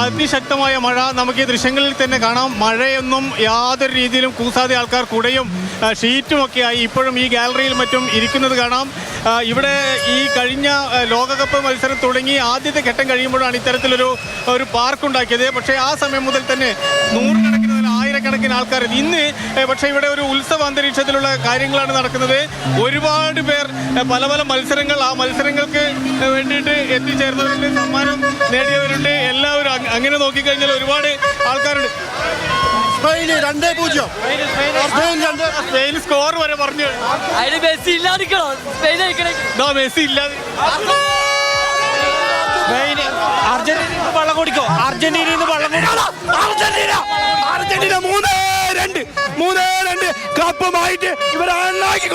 അതിശക്തമായ മഴ നമുക്ക് ഈ ദൃശ്യങ്ങളിൽ തന്നെ കാണാം. മഴയൊന്നും യാതൊരു രീതിയിലും കൂസാതെ ആൾക്കാർ കുടയും ഷീറ്റുമൊക്കെയായി ഇപ്പോഴും ഈ ഗാലറിയിൽ മറ്റും ഇരിക്കുന്നത് കാണാം. ഇവിടെ ഈ കഴിഞ്ഞ ലോകകപ്പ് മത്സരം തുടങ്ങി ആദ്യത്തെ ഘട്ടം കഴിയുമ്പോഴാണ് ഇത്തരത്തിലൊരു പാർക്ക് ഉണ്ടാക്കിയത്. പക്ഷേ ആ സമയം മുതൽ തന്നെ നൂറുകണക്കിന് ആയിരക്കണക്കിന് ആൾക്കാർ ഇന്ന് പക്ഷേ ഇവിടെ ഒരു ഉത്സവ അന്തരീക്ഷത്തിലുള്ള കാര്യങ്ങളാണ് നടക്കുന്നത്. ഒരുപാട് പേർ പല പല മത്സരങ്ങൾ ആ മത്സരങ്ങൾക്ക് വേണ്ടിയിട്ട് എത്തിച്ചേർന്നവരുണ്ട്, സമ്മാനം നേടിയവരുണ്ട്. എല്ലാവരും അങ്ങനെ നോക്കിക്കഴിഞ്ഞാൽ ഒരുപാട് ആൾക്കാരുണ്ട്. സ്പെയിൻ സ്കോർ വരെ പറഞ്ഞു. മെസ്സി ഇല്ലാതെ അർജന്റീന വള്ളം കുടിക്കോ? അർജന്റീന 3-2 കപ്പുമായിട്ട് ഇവരാക്കി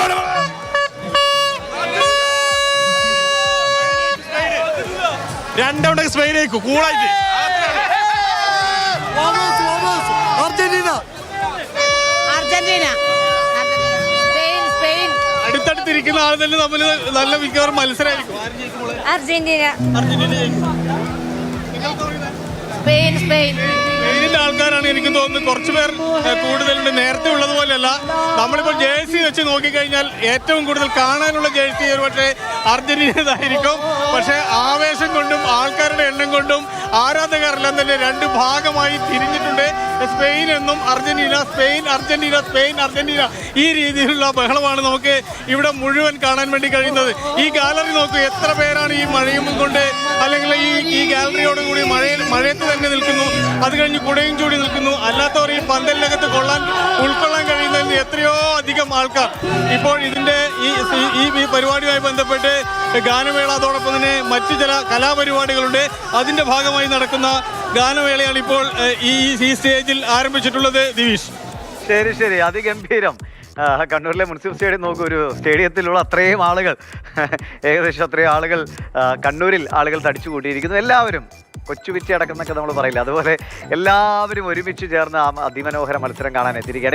രണ്ടവിടെ സ്പെയിനേക്കും കൂളായിട്ട്. അടുത്തടുത്തിരിക്കുന്ന ആൾ തന്നെ തമ്മിൽ നല്ല മിക്കവാറും മത്സരമായിരിക്കും. സ്പെയിനിന്റെ ആൾക്കാരാണ് എനിക്ക് തോന്നുന്നത് കുറച്ചു പേർ കൂടുതലുണ്ട്. നേരത്തെ ഉള്ളതുപോലെയല്ല. നമ്മളിപ്പോൾ ജേഴ്സി വെച്ച് നോക്കിക്കഴിഞ്ഞാൽ ഏറ്റവും കൂടുതൽ കാണാനുള്ള ജേഴ്സി ഒരുപക്ഷെ അർജന്റീനതായിരിക്കും. പക്ഷെ ആവേശം കൊണ്ടും ആൾക്കാരുടെ എണ്ണം കൊണ്ടും ആരാധകരെല്ലാം തന്നെ രണ്ട് ഭാഗമായി തിരിഞ്ഞിട്ടുണ്ട്. സ്പെയിൻ എന്നും Argentina, Spain Argentina, Spain Argentina, ഈ രീതിയിലുള്ള ബഹളമാണ് നമുക്ക് ഇവിടെ മുഴുവൻ കാണാൻ വേണ്ടി കഴിയുന്നത്. ഈ ഗാലറി നോക്കൂ, എത്ര പേരാണ് ഈ മഴയും കൊണ്ട് അല്ലെങ്കിൽ ഈ ഗാലറിയോടുകൂടി മഴയത്ത് തന്നെ നിൽക്കുന്നു. അത് കഴിഞ്ഞ് കുടയും ചൂടി നിൽക്കുന്നു. അല്ലാത്തവർ ഈ പന്തലിനകത്ത് ഉൾക്കൊള്ളാൻ കഴിയുന്നതിന് എത്രയോ അധികം ആൾക്കാർ. ഇപ്പോൾ ഇതിന്റെ ഈ പരിപാടിയുമായി ബന്ധപ്പെട്ട് ഗാനമേള, അതോടൊപ്പം തന്നെ മറ്റു ചില കലാപരിപാടികളുണ്ട്. അതിന്റെ ഭാഗമായി നടക്കുന്ന ഗാനമേളയാണ് ഇപ്പോൾ ഈ സ്റ്റേജിൽ ആരംഭിച്ചിട്ടുള്ളത്. ദിവീഷ്, ശരി, അതിഗംഭീരം. കണ്ണൂരിലെ മുനിസിപ്പൽ സ്റ്റേഡിയം നോക്കൂ, ഒരു സ്റ്റേഡിയത്തിലുള്ള അത്രയും ആളുകൾ, ഏകദേശം അത്രയും ആളുകൾ കണ്ണൂരിൽ ആളുകൾ തടിച്ചു കൂട്ടിയിരിക്കുന്നു. എല്ലാവരും കൊച്ചുവിറ്റി അടക്കുന്നൊക്കെ നമ്മൾ പറയില്ല, അതുപോലെ എല്ലാവരും ഒരുമിച്ച് ചേർന്ന് ആ അതിമനോഹര മത്സരം കാണാൻ എത്തിയിരിക്കുകയാണ്.